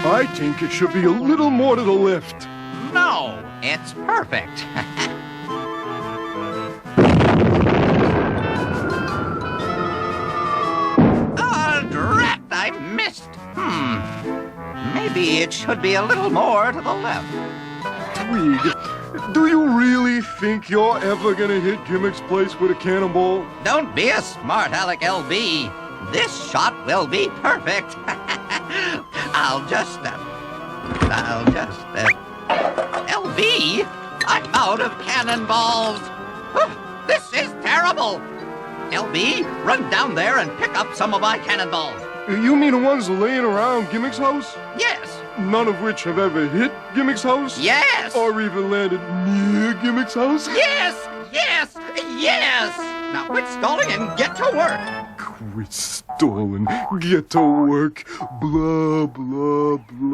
I think it should be a little more to the left. No, it's perfect. Oh, drat, I missed. Maybe it should be a little more to the left. Tweeg, do you really think you're ever gonna hit Gimmick's place with a cannonball? Don't be a smart aleck, LB. This shot will be perfect. I'll just... LB, I'm out of cannonballs. This is terrible. LB, run down there and pick up some of my cannonballs. You mean the ones laying around Gimmick's house? Yes. None of which have ever hit Gimmick's house? Yes. Or even landed near Gimmick's house? Yes. Yes. Yes. Now quit stalling and get to work. Quit stalling. Get to work. Blah, blah, blah.